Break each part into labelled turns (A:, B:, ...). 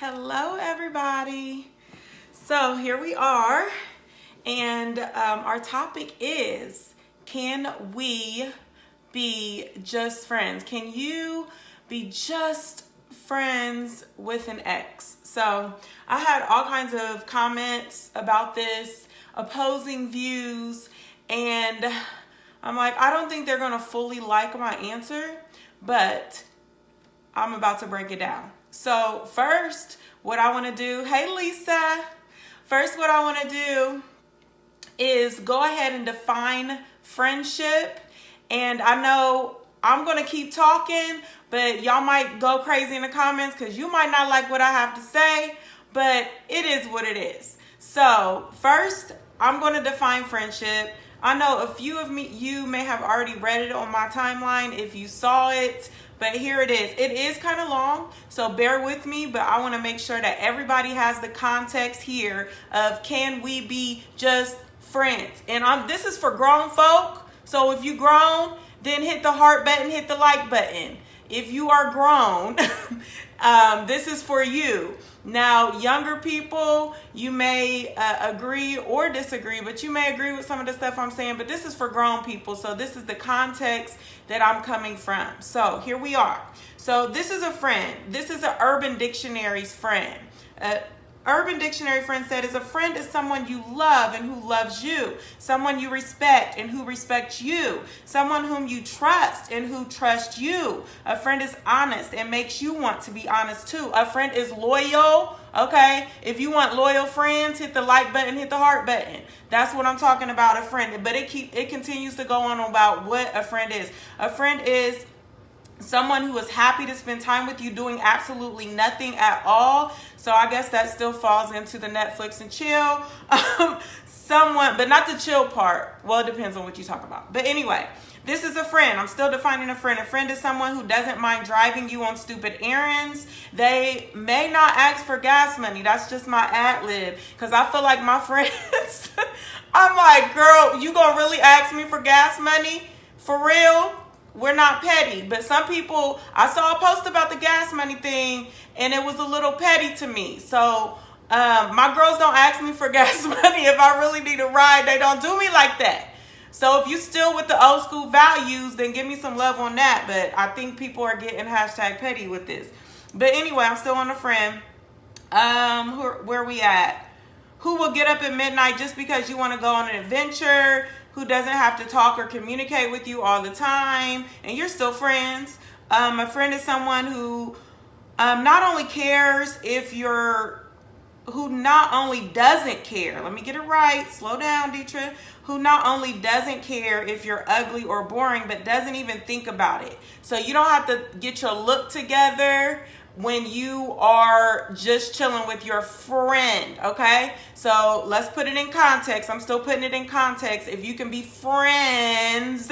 A: Hello, everybody. So here we are, and our topic is, can we be just friends? Can you be just friends with an ex? So I had all kinds of comments about this, opposing views, and I'm like, I don't think they're going to fully like my answer, but I'm about to break it down. So first, what I want to do, hey Lisa, first what I want to do is go ahead and define friendship. And I know I'm going to keep talking, but y'all might go crazy in the comments because you might not like what I have to say, but it is what it is. So first, I'm going to define friendship. I know a few of you may have already read it on my timeline if you saw it, but here it is. It is kind of long, so bear with me, but I want to make sure that everybody has the context here of, can we be just friends? And this is for grown folk, so if you grown, then hit the heart button, hit the like button. If you are grown, this is for you. Now, younger people, you may agree or disagree, but you may agree with some of the stuff I'm saying, but this is for grown people. So this is the context that I'm coming from. So here we are. So this is a friend. This is an Urban Dictionary's friend. Urban Dictionary friend said, is a friend is someone you love and who loves you, someone you respect and who respects you, someone whom you trust and who trusts you. A friend is honest and makes you want to be honest too. A friend is loyal. Okay, if you want loyal friends, hit the like button, hit the heart button. That's what I'm talking about, a friend. But it continues to go on about what a friend is. A friend is someone who is happy to spend time with you doing absolutely nothing at all. So I guess that still falls into the Netflix and chill. Someone, but not the chill part. Well, it depends on what you talk about. But anyway, this is a friend. I'm still defining a friend. A friend is someone who doesn't mind driving you on stupid errands. They may not ask for gas money. That's just my ad lib. Because I feel like my friends, I'm like, girl, you gonna really ask me for gas money? For real? We're not petty, but some people, I saw a post about the gas money thing and it was a little petty to me. So my girls don't ask me for gas money. If I really need a ride, they don't do me like that. So if you still with the old school values, then give me some love on that. But I think people are getting #petty with this. But anyway, I'm still on the friend. Where we at? Who will get up at midnight just because you want to go on an adventure? Who doesn't have to talk or communicate with you all the time, and you're still friends. A friend is someone who not only cares if you're, who not only doesn't care, let me get it right, slow down, Deetra, who not only doesn't care if you're ugly or boring, but doesn't even think about it. So you don't have to get your look together when you are just chilling with your friend, okay? So let's put it in context. I'm still putting it in context. If you can be friends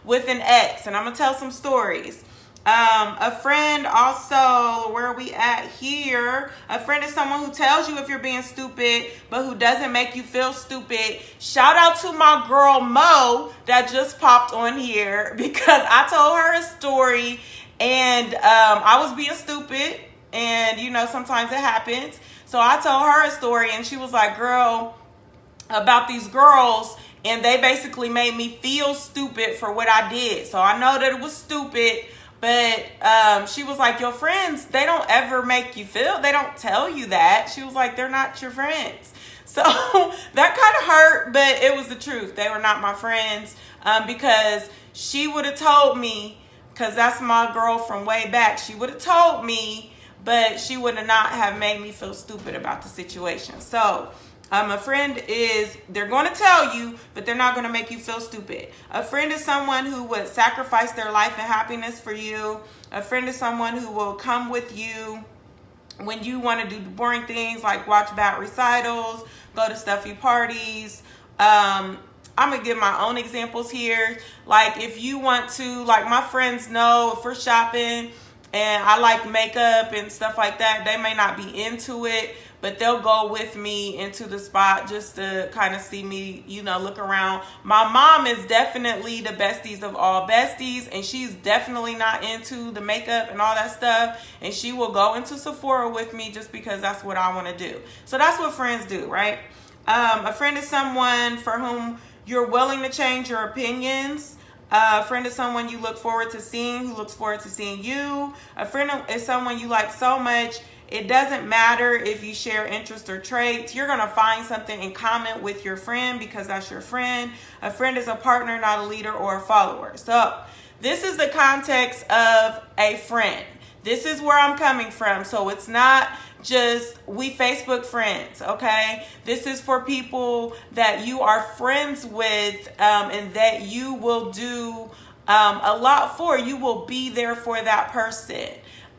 A: with an ex, and I'm gonna tell some stories. A friend also, where are we at here? A friend is someone who tells you if you're being stupid, but who doesn't make you feel stupid. Shout out to my girl Mo that just popped on here because I told her a story and I was being stupid, and you know, sometimes it happens. So I told her a story and she was like, girl, about these girls, and they basically made me feel stupid for what I did. So I know that it was stupid, but she was like, your friends, they don't ever make you feel, they don't tell you that. She was like, they're not your friends. So that kind of hurt, but it was the truth. They were not my friends because she would have told me, because that's my girl from way back. She would have told me, but she would not have made me feel stupid about the situation. So a friend is, they're going to tell you, but they're not going to make you feel stupid. A friend is someone who would sacrifice their life and happiness for you. A friend is someone who will come with you when you want to do boring things like watch bad recitals, go to stuffy parties. I'm going to give my own examples here. Like if you want to, like my friends know if we're shopping and I like makeup and stuff like that. They may not be into it, but they'll go with me into the spot just to kind of see me, you know, look around. My mom is definitely the besties of all besties, and she's definitely not into the makeup and all that stuff. And she will go into Sephora with me just because that's what I want to do. So that's what friends do, right? A friend is someone for whom you're willing to change your opinions. A friend is someone you look forward to seeing, who looks forward to seeing you. A friend is someone you like so much, it doesn't matter if you share interests or traits. You're going to find something in common with your friend because that's your friend. A friend is a partner, not a leader or a follower. So this is the context of a friend. This is where I'm coming from. So it's not just we Facebook friends, okay? This is for people that you are friends with and that you will do a lot for. You will be there for that person.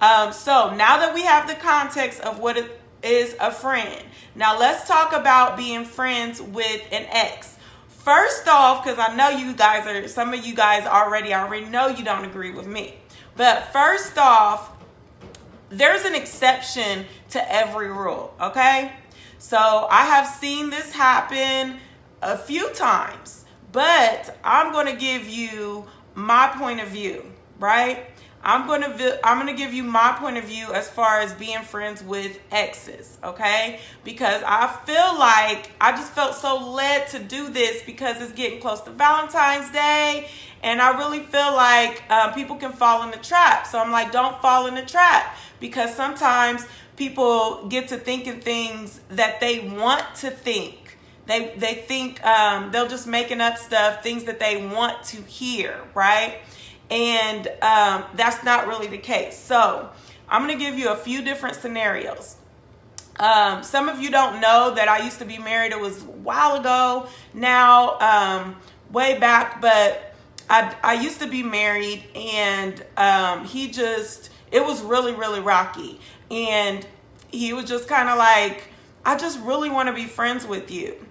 A: So now that we have the context of what it is a friend, now let's talk about being friends with an ex. First off, because I know you guys are, some of you guys already know you don't agree with me. But first off, there's an exception to every rule, okay? So I have seen this happen a few times, but I'm going to give you my point of view, right? I'm going to give you my point of view as far as being friends with exes, okay? Because I feel like I just felt so led to do this because it's getting close to Valentine's Day, and I really feel like people can fall in the trap. So I'm like, don't fall in the trap, because sometimes people get to thinking things that they want to think. They think they're just making up stuff, things that they want to hear, right? And that's not really the case. So I'm going to give you a few different scenarios. Some of you don't know that I used to be married. It was a while ago now, way back, but I used to be married, and it was really, really rocky. And he was just kind of like, I just really want to be friends with you.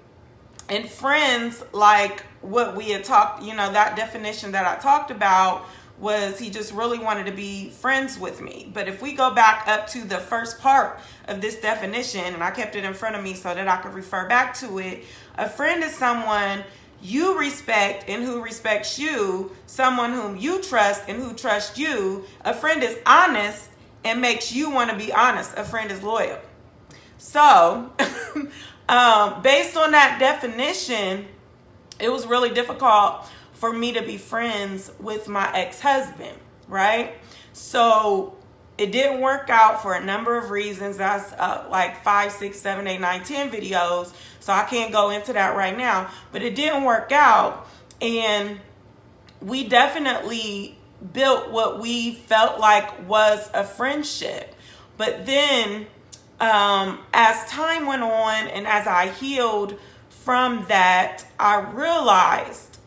A: And friends, like what we had talked, you know, that definition that I talked about was he just really wanted to be friends with me. But if we go back up to the first part of this definition, and I kept it in front of me so that I could refer back to it, a friend is someone you respect and who respects you, someone whom you trust and who trusts you. A friend is honest and makes you want to be honest. A friend is loyal. So based on that definition, it was really difficult for me to be friends with my ex-husband, right? So it didn't work out for a number of reasons. That's like 5, 6, 7, 8, 9, 10 videos. So I can't go into that right now. But it didn't work out. And we definitely built what we felt like was a friendship. But then as time went on and as I healed from that, I realized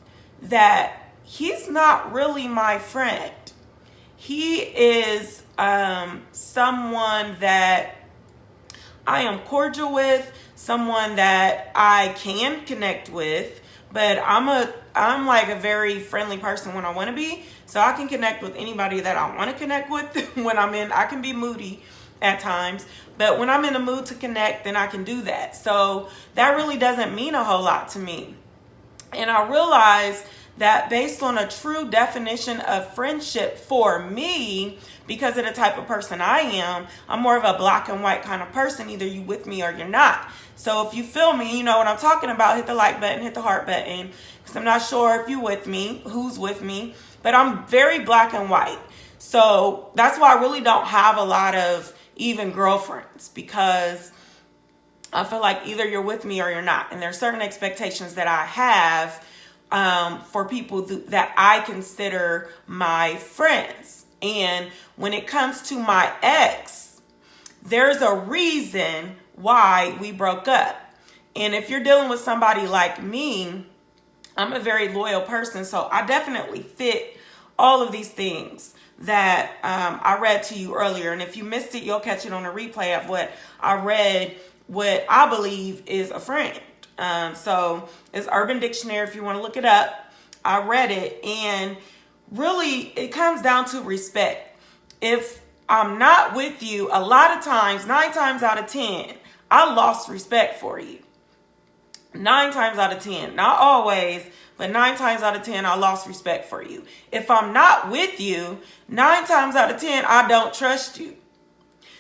A: that he's not really my friend. He is someone that I am cordial with, someone that I can connect with, but I'm like a very friendly person when I want to be, so I can connect with anybody that I want to connect with. When I can be moody at times, but when I'm in the mood to connect, then I can do that. So that really doesn't mean a whole lot to me. And I realized that based on a true definition of friendship for me, because of the type of person I am, I'm more of a black and white kind of person. Either you with me or you're not. So if you feel me, you know what I'm talking about. Hit the like button, hit the heart button. Because I'm not sure if you're with me, who's with me. But I'm very black and white. So that's why I really don't have a lot of even girlfriends, because I feel like either you're with me or you're not. And there's certain expectations that I have for people that I consider my friends. And when it comes to my ex, there's a reason why we broke up. And if you're dealing with somebody like me, I'm a very loyal person. So I definitely fit all of these things that I read to you earlier. And if you missed it, you'll catch it on a replay of what I read, what I believe is a friend. So it's Urban Dictionary if you want to look it up. I read it, and really it comes down to respect. If I'm not with you, a lot of times, 9 times out of 10, I lost respect for you. 9 times out of 10, not always, but 9 times out of 10, I lost respect for you. If I'm not with you, 9 times out of 10, I don't trust you.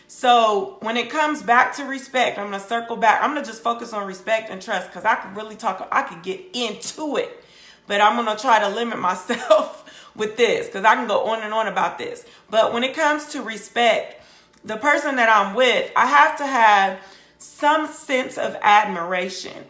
A: So when it comes back to respect, I'm going to circle back. I'm going to just focus on respect and trust, because I could really talk, I could get into it, but I'm going to try to limit myself with this, because I can go on and on about this. But when it comes to respect, the person that I'm with, I have to have some sense of admiration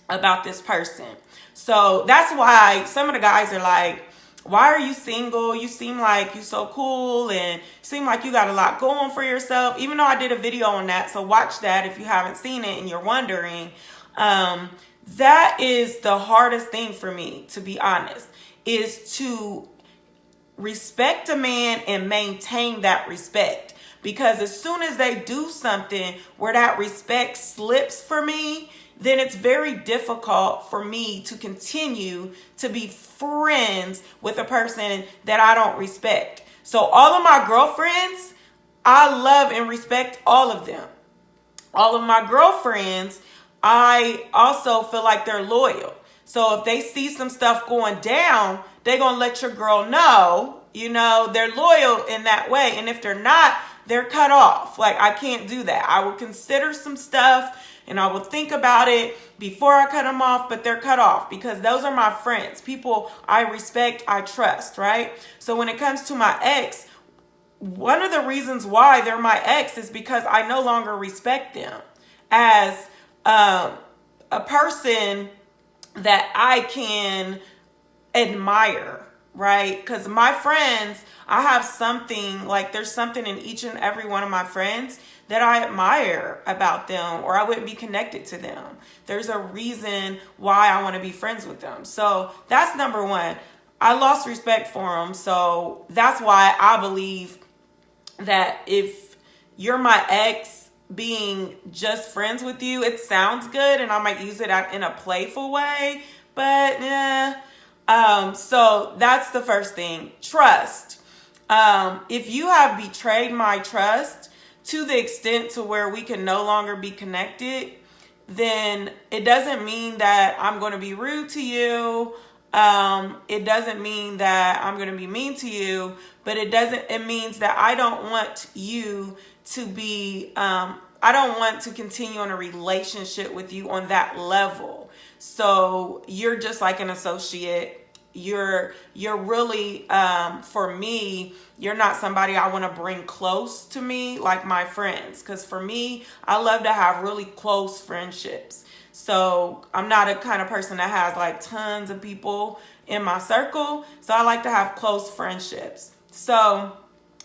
A: about this person. So that's why some of the guys are like, why are you single? You seem like you so cool and seem like you got a lot going for yourself. Even though I did a video on that, so watch that if you haven't seen it and you're wondering. That is the hardest thing for me, to be honest, is to respect a man and maintain that respect. Because as soon as they do something where that respect slips for me, then it's very difficult for me to continue to be friends with a person that I don't respect. So all of my girlfriends, I love and respect all of them. All of my girlfriends, I also feel like they're loyal. So if they see some stuff going down, they're going to let your girl know, they're loyal in that way. And if they're not, they're cut off. Like, I can't do that. I will consider some stuff and I will think about it before I cut them off, but they're cut off because those are my friends, people I respect, I trust, right? So when it comes to my ex, one of the reasons why they're my ex is because I no longer respect them as a person that I can admire, right? Because my friends, I have something, like there's something in each and every one of my friends that I admire about them, or I wouldn't be connected to them. There's a reason why I want to be friends with them. So that's number one. I lost respect for them. So that's why I believe that if you're my ex, being just friends with you, it sounds good and I might use it in a playful way, but so that's the first thing. Trust. If you have betrayed my trust to the extent to where we can no longer be connected, then it doesn't mean that I'm going to be rude to you. It doesn't mean that I'm going to be mean to you, but it means that I don't want you to be, I don't want to continue on a relationship with you on that level. So you're just like an associate. You're really, for me, you're not somebody I want to bring close to me like my friends. Because for me, I love to have really close friendships. So I'm not a kind of person that has like tons of people in my circle. So I like to have close friendships. So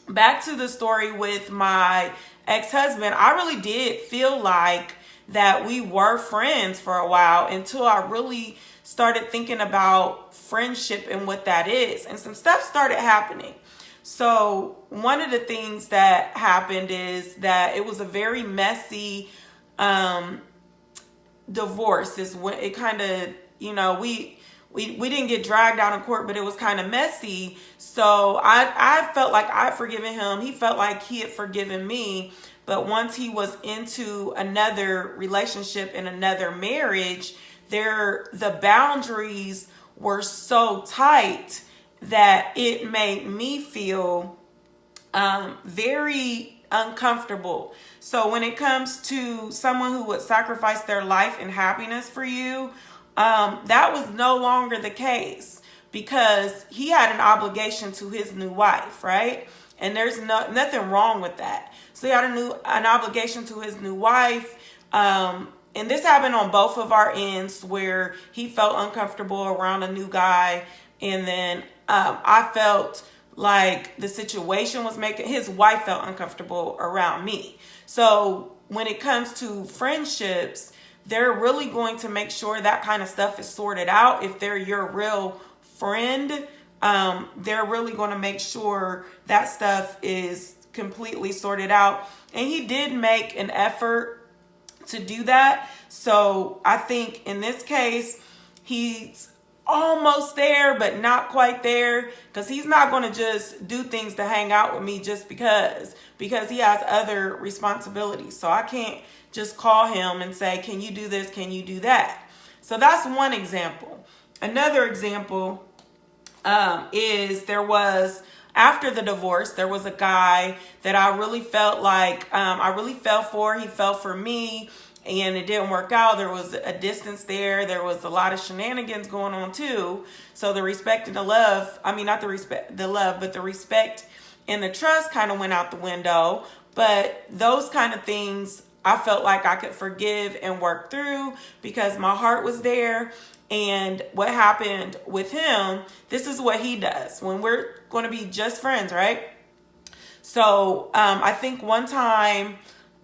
A: back to the story with my ex-husband, I really did feel like that we were friends for a while until I really started thinking about friendship and what that is. And some stuff started happening. So one of the things that happened is that it was a very messy divorce. Is when it kind of, we didn't get dragged out in court, but it was kind of messy. So I felt like I'd forgiven him. He felt like he had forgiven me. But once he was into another relationship and another marriage, the boundaries were so tight that it made me feel very uncomfortable. So when it comes to someone who would sacrifice their life and happiness for you, that was no longer the case because he had an obligation to his new wife, right? And there's nothing wrong with that. So he had an obligation to his new wife. And this happened on both of our ends where he felt uncomfortable around a new guy. And then I felt like the situation was making his wife felt uncomfortable around me. So when it comes to friendships, they're really going to make sure that kind of stuff is sorted out. If they're your real friend, they're really going to make sure that stuff is completely sorted out. And he did make an effort to do that. So I think in this case, he's almost there, but not quite there, because he's not going to just do things to hang out with me just because he has other responsibilities. So I can't just call him and say, can you do this? Can you do that? So that's one example. Another example is there was, after the divorce, there was a guy that I really felt like I really fell for. He fell for me, and it didn't work out. There was a distance there. There was a lot of shenanigans going on too. So the respect and the love, I mean, not the respect, the love, but the respect and the trust kind of went out the window. But those kind of things I felt like I could forgive and work through because my heart was there. And what happened with him, this is what he does when we're going to be just friends, right? So I think one time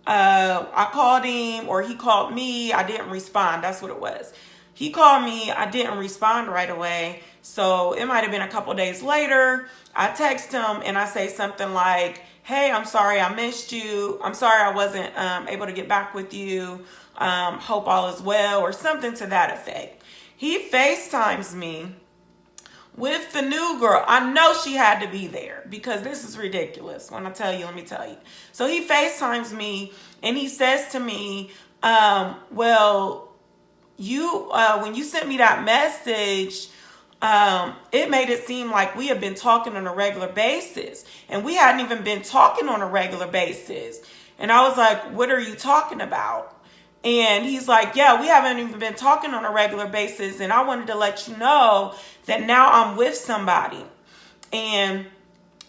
A: I called him, or he called me. I didn't respond. That's what it was. He called me. I didn't respond right away. So it might have been a couple days later. I text him and I say something like, hey, I'm sorry I missed you. I'm sorry I wasn't able to get back with you. Hope all is well, or something to that effect. He FaceTimes me with the new girl. I know she had to be there because this is ridiculous. When I tell you, let me tell you. So he FaceTimes me and he says to me, well, you when you sent me that message, it made it seem like we have been talking on a regular basis, and we hadn't even been talking on a regular basis. And I was like, what are you talking about? And he's like, yeah, we haven't even been talking on a regular basis. And I wanted to let you know that now I'm with somebody. And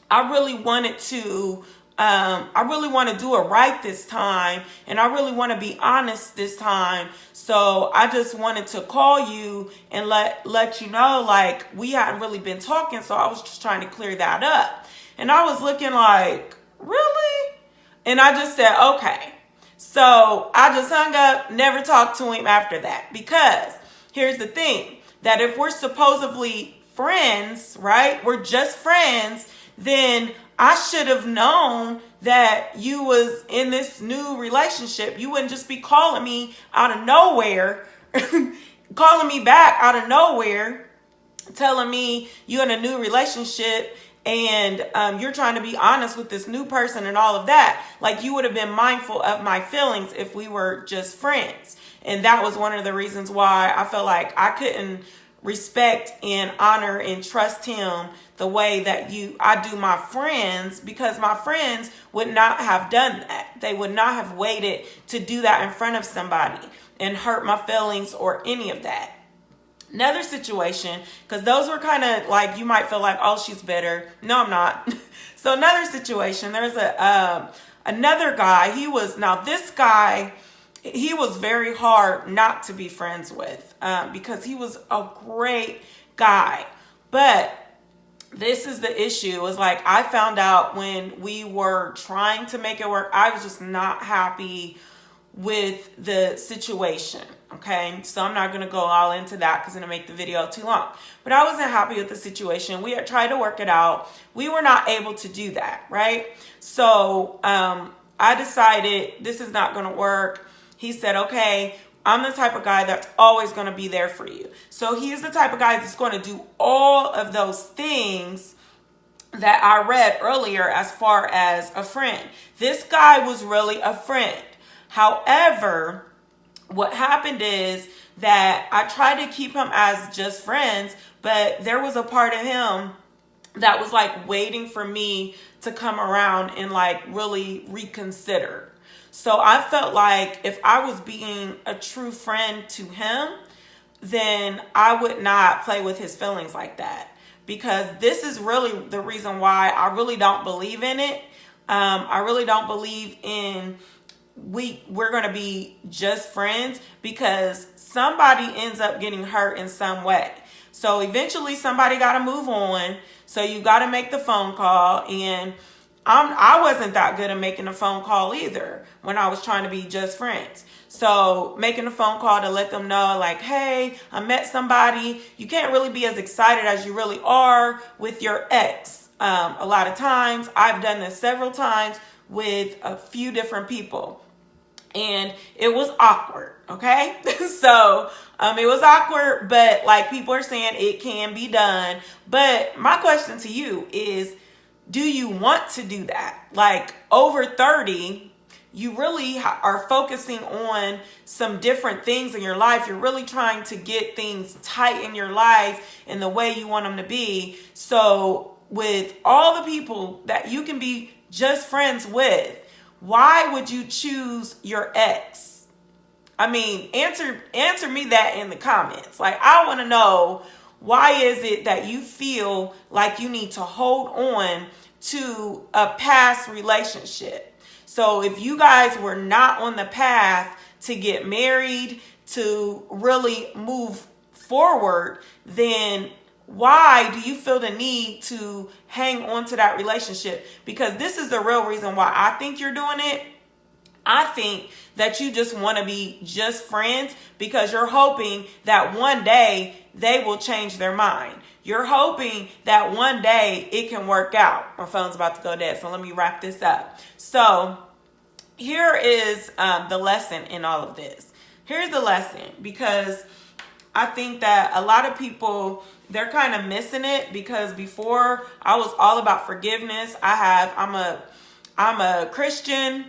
A: I really wanted to do it right this time. And I really want to be honest this time. So I just wanted to call you and let you know, like, we hadn't really been talking. So I was just trying to clear that up. And I was looking like, really? And I just said, okay. So I just hung up, never talked to him after that. Because here's the thing, that if we're supposedly friends, right? We're just friends, then I should have known that you was in this new relationship. You wouldn't just be calling me out of nowhere, calling me back out of nowhere, telling me you're in a new relationship and you're trying to be honest with this new person and all of that. Like, you would have been mindful of my feelings if we were just friends. And that was one of the reasons why I felt like I couldn't respect and honor and trust him the way that I do my friends, because my friends would not have done that. They would not have waited to do that in front of somebody and hurt my feelings or any of that. Another situation, because those were kind of like, you might feel like, oh, she's bitter. No, I'm not. So another situation, there's another guy. This guy, he was very hard not to be friends with because he was a great guy. But this is the issue. It was like, I found out when we were trying to make it work, I was just not happy with the situation. Okay, so I'm not going to go all into that because it'll make the video too long. But I wasn't happy with the situation. We had tried to work it out. We were not able to do that, right? So I decided this is not going to work. He said, okay, I'm the type of guy that's always going to be there for you. So he is the type of guy that's going to do all of those things that I read earlier as far as a friend. This guy was really a friend. However, what happened is that I tried to keep him as just friends, but there was a part of him that was like waiting for me to come around and like really reconsider. So I felt like if I was being a true friend to him, then I would not play with his feelings like that, because this is really the reason why I really don't believe in it. I really don't believe in we're going to be just friends, because somebody ends up getting hurt in some way. So eventually somebody got to move on. So you got to make the phone call. And I wasn't that good at making a phone call either when I was trying to be just friends. So making a phone call to let them know, like, hey, I met somebody. You can't really be as excited as you really are with your ex. A lot of times, I've done this several times with a few different people. and it was awkward. Okay. So it was awkward, but like people are saying it can be done. But my question to you is, do you want to do that? Like over 30, you really are focusing on some different things in your life. You're really trying to get things tight in your life in the way you want them to be. So with all the people that you can be just friends with, why would you choose your ex? I mean, answer me that in the comments. Like, I want to know, why is it that you feel like you need to hold on to a past relationship? So if you guys were not on the path to get married, to really move forward, then why do you feel the need to hang on to that relationship? Because this is the real reason why I think you're doing it. I think that you just want to be just friends because you're hoping that one day they will change their mind. You're hoping that one day it can work out. My phone's about to go dead, so let me wrap this up. So here is the lesson in all of this. Here's the lesson, because I think that a lot of people, they're kind of missing it, because before I was all about forgiveness. I'm a Christian,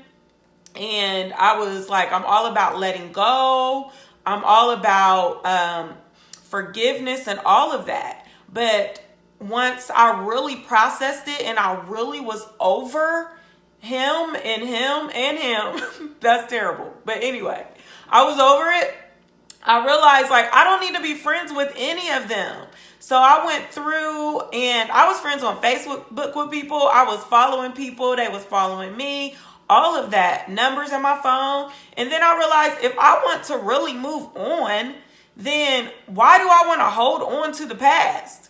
A: and I was like, I'm all about letting go. I'm all about forgiveness and all of that. But once I really processed it and I really was over him and him, that's terrible. But anyway, I was over it. I realized, like, I don't need to be friends with any of them. So I went through and I was friends on Facebook with people. I was following people. They was following me. All of that. Numbers in my phone. And then I realized, if I want to really move on, then why do I want to hold on to the past?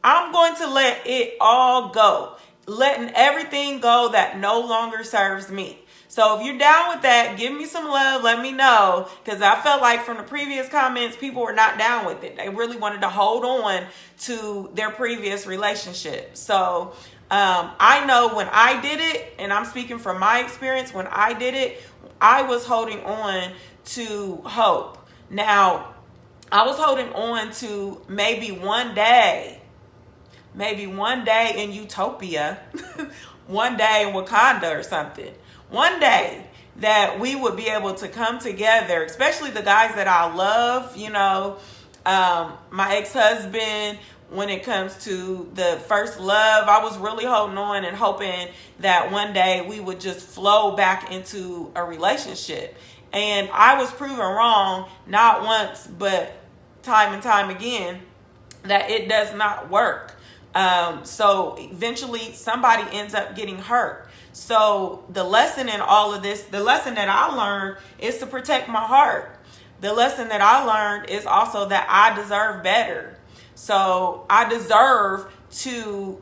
A: I'm going to let it all go. Letting everything go that no longer serves me. So if you're down with that, give me some love. Let me know. Because I felt like from the previous comments, people were not down with it. They really wanted to hold on to their previous relationship. So I know when I did it, and I'm speaking from my experience, when I did it, I was holding on to hope. Now, I was holding on to maybe one day in Utopia, one day in Wakanda or something. One day that we would be able to come together, especially the guys that I love, my ex-husband. When it comes to the first love, I was really holding on and hoping that one day we would just flow back into a relationship. And I was proven wrong, not once, but time and time again, that it does not work. So eventually somebody ends up getting hurt. So the lesson in all of this, the lesson that I learned is to protect my heart. The lesson that I learned is also that I deserve better. So I deserve to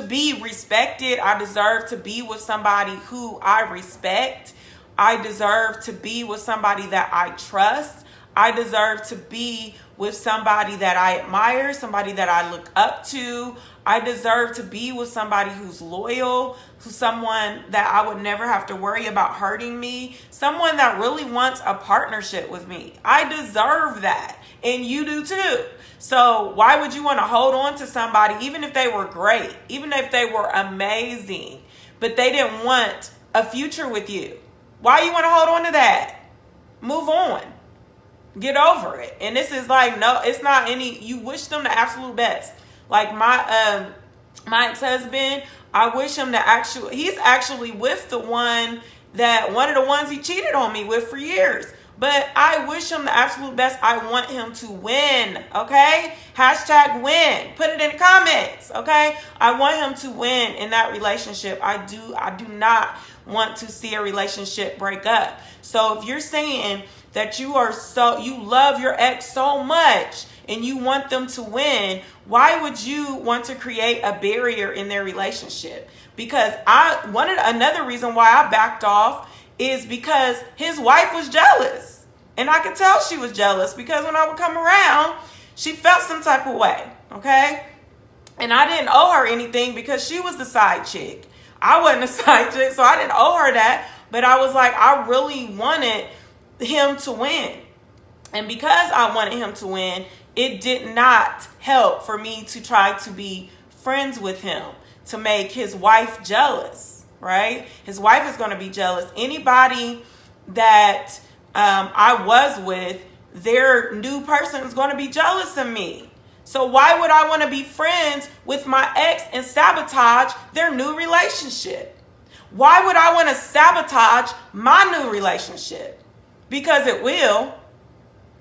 A: be respected. I deserve to be with somebody who I respect. I deserve to be with somebody that I trust. I deserve to be with somebody that I admire, somebody that I look up to. I deserve to be with somebody who's loyal, someone that I would never have to worry about hurting me, someone that really wants a partnership with me. I deserve that, and you do too. So why would you want to hold on to somebody, even if they were great, even if they were amazing, but they didn't want a future with you? Why you want to hold on to that? Move on. Get over it. And this is like, no, it's not any, you wish them the absolute best. Like my ex-husband, I wish him he's actually with one of the ones he cheated on me with for years. But I wish him the absolute best. I want him to win, okay? Hashtag win. Put it in the comments, okay? I want him to win in that relationship. I do not want to see a relationship break up. So if you're saying that you love your ex so much and you want them to win, why would you want to create a barrier in their relationship? Because another reason why I backed off is because his wife was jealous. And I could tell she was jealous because when I would come around, she felt some type of way, okay? And I didn't owe her anything because she was the side chick. I wasn't a side chick, so I didn't owe her that. But I was like, I really wanted him to win. And because I wanted him to win, it did not help for me to try to be friends with him, to make his wife jealous, right? His wife is going to be jealous. Anybody that I was with, their new person is going to be jealous of me. So why would I want to be friends with my ex and sabotage their new relationship? Why would I want to sabotage my new relationship? Because it will.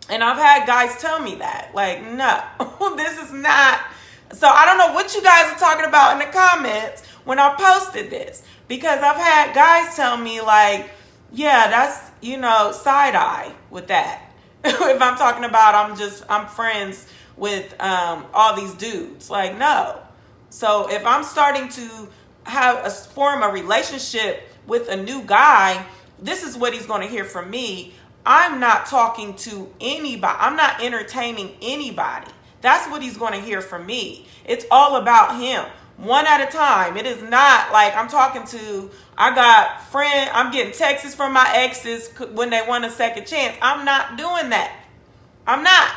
A: And I've had guys tell me that. Like, no, this is not. So I don't know what you guys are talking about in the comments when I posted this. Because I've had guys tell me like, yeah, that's, side eye with that. If I'm talking about I'm friends with all these dudes. Like, no. So if I'm starting to form a relationship with a new guy, this is what he's going to hear from me. I'm not talking to anybody. I'm not entertaining anybody. That's what he's going to hear from me. It's all about him. One at a time. It is not like I'm getting texts from my exes when they want a second chance. I'm not doing that. I'm not.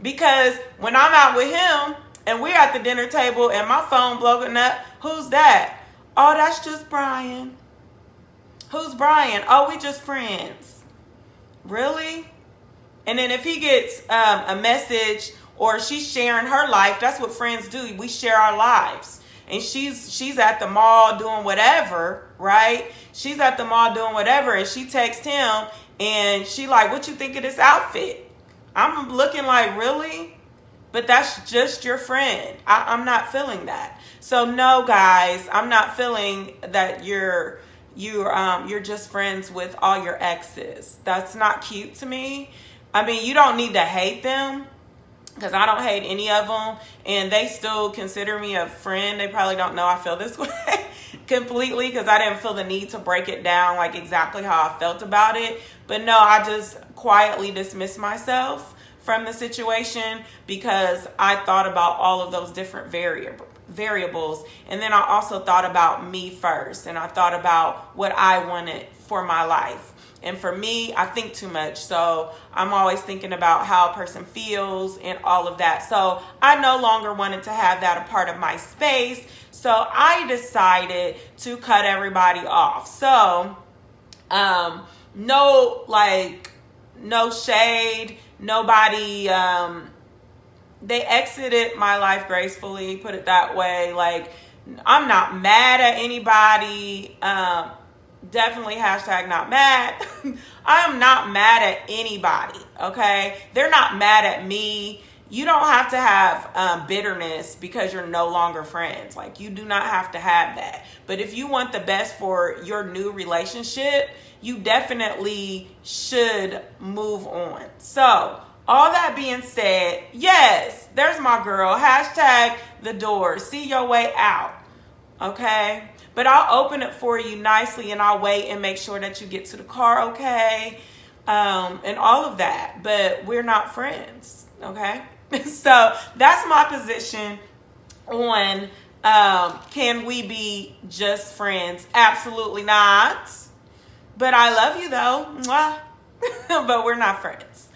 A: Because when I'm out with him and we're at the dinner table and my phone blowing up, who's that? Oh, that's just Brian. Who's Brian? Oh, we just friends. Really? And then if he gets a message or she's sharing her life, that's what friends do. We share our lives. And she's at the mall doing whatever, right? She's at the mall doing whatever, and she texts him, and she like, what you think of this outfit? I'm looking like, really? But that's just your friend. I'm not feeling that. So no, guys, I'm not feeling that you're just friends with all your exes. That's not cute to me. I mean, you don't need to hate them, because I don't hate any of them, and they still consider me a friend. They probably don't know I feel this way completely, because I didn't feel the need to break it down like exactly how I felt about it. But no, I just quietly dismissed myself from the situation because I thought about all of those different variables. And then I also thought about me first, and I thought about what I wanted for my life. And for me, I think too much. So I'm always thinking about how a person feels and all of that. So I no longer wanted to have that a part of my space. So I decided to cut everybody off. So no shade, nobody, they exited my life gracefully, put it that way. Like, I'm not mad at anybody. Definitely hashtag not mad. I am not mad at anybody, okay? They're not mad at me. You don't have to have bitterness because you're no longer friends. Like, you do not have to have that. But if you want the best for your new relationship, you definitely should move on. So, all that being said, yes, there's my girl. Hashtag the door. See your way out, okay? But I'll open it for you nicely, and I'll wait and make sure that you get to the car okay, and all of that. But we're not friends, okay? So that's my position on can we be just friends? Absolutely not. But I love you though. Mwah. But we're not friends.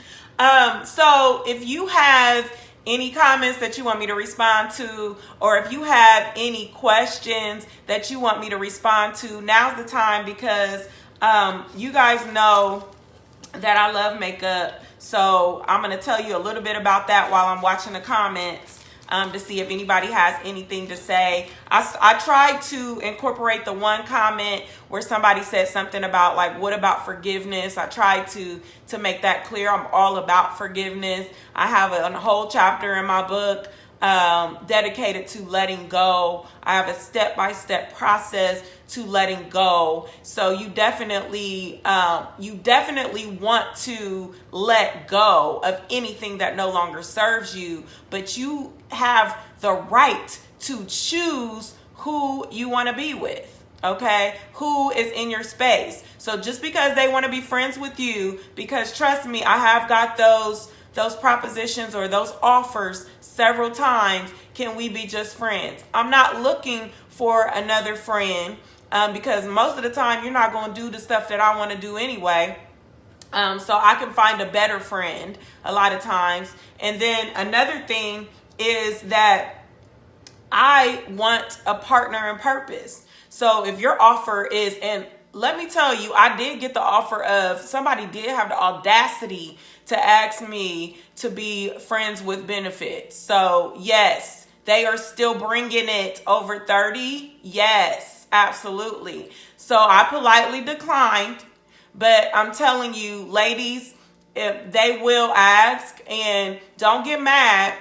A: So if you have any comments that you want me to respond to, or if you have any questions that you want me to respond to, now's the time, because you guys know that I love makeup. So I'm going to tell you a little bit about that while I'm watching the comments to see if anybody has anything to say. I tried to incorporate the one comment where somebody said something about, like, what about forgiveness? I tried to make that clear. I'm all about forgiveness. I have a whole chapter in my book dedicated to letting go. I have a step-by-step process to letting go. So you definitely want to let go of anything that no longer serves you, but you have the right to choose who you want to be with. Okay, who is in your space. So just because they want to be friends with you, because trust me, I have got those propositions or those offers several times. Can we be just friends? I'm not looking for another friend. because most of the time you're not going to do the stuff that I want to do anyway. So I can find a better friend a lot of times. And then another thing is that I want a partner in purpose. So if your offer is, and let me tell you, I did get the offer of, somebody did have the audacity to ask me to be friends with benefits. So yes, they are still bringing it over 30. Yes, absolutely. So I politely declined, but I'm telling you, ladies, if they will ask, and don't get mad,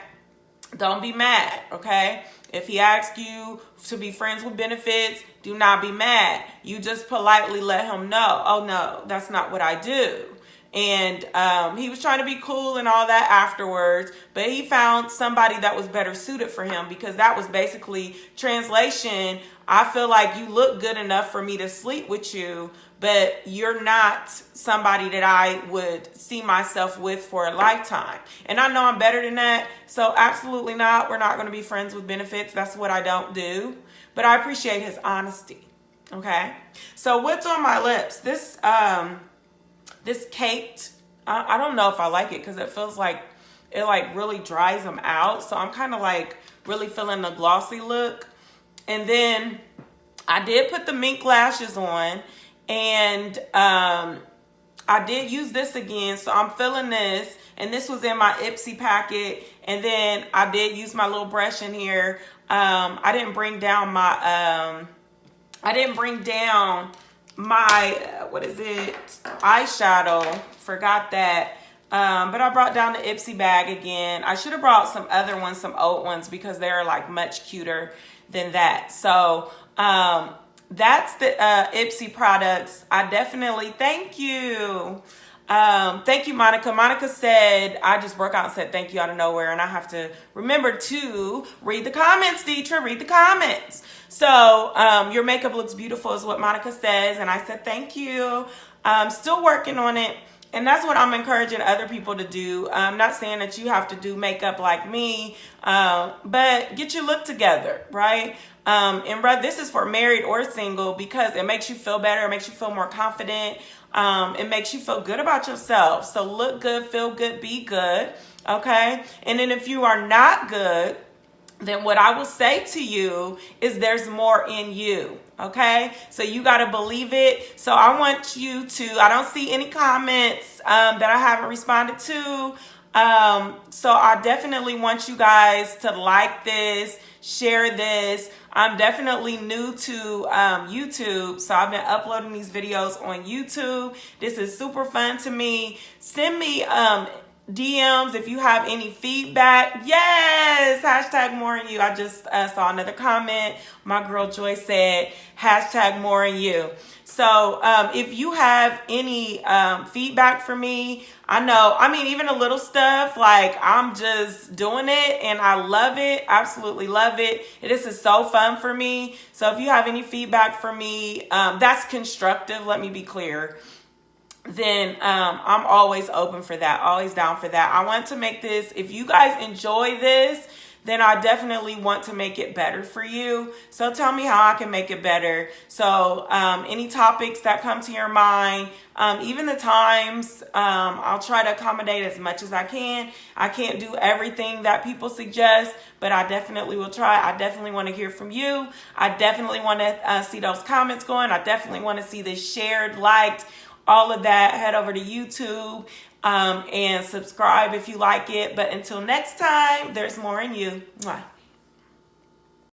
A: don't be mad, okay? If he asks you to be friends with benefits, do not be mad. You just politely let him know, oh no, that's not what I do. And he was trying to be cool and all that afterwards, but he found somebody that was better suited for him, because that was basically translation. I feel like you look good enough for me to sleep with you, but you're not somebody that I would see myself with for a lifetime. And I know I'm better than that. So absolutely not. We're not going to be friends with benefits. That's what I don't do. But I appreciate his honesty. Okay. So what's on my lips? This caked, I don't know if I like it, because it feels like it like really dries them out. So I'm kind of like really feeling the glossy look. And then I did put the mink lashes on, and I did use this again. So I'm feeling this, and this was in my Ipsy packet. And then I did use my little brush in here. I didn't bring down my, what is it? Eyeshadow. Forgot that. But I brought down the Ipsy bag again. I should have brought some other ones, some old ones, because they're like much cuter than that. So, that's the Ipsy products. I definitely thank you. Thank you, Monica. Monica said, I just broke out and said thank you out of nowhere, and I have to remember to read the comments, Deetra. Read the comments. So your makeup looks beautiful is what Monica says, and I said thank you. Still working on it. And that's what I'm encouraging other people to do. I'm not saying that you have to do makeup like me, but get your look together, right? And this is for married or single, because it makes you feel better. It makes you feel more confident. It makes you feel good about yourself. So look good, feel good, be good, okay? And then if you are not good, then what I will say to you is there's more in you. Okay, so you got to believe it. So I want you to, I don't see any comments that I haven't responded to. So I definitely want you guys to like this, share this. I'm definitely new to YouTube, so I've been uploading these videos on YouTube. This is super fun to me. Send me DMs if you have any feedback. Yes, hashtag more in you. I just saw another comment. My girl Joy said hashtag more in you. So if you have any feedback for me, even a little stuff, like I'm just doing it and I love it, absolutely love it. This is so fun for me. So if you have any feedback for me that's constructive, let me be clear, then I'm always open for that, always down for that. I want to make this, if you guys enjoy this, then I definitely want to make it better for you. So tell me how I can make it better. So any topics that come to your mind, even the times, I'll try to accommodate as much as I can. I can't do everything that people suggest, but I definitely will try. I definitely want to hear from you. I definitely want to see those comments going. I definitely want to see this shared, liked, all of that. Head over to YouTube and subscribe if you like it. But until next time, there's more in you. Mwah.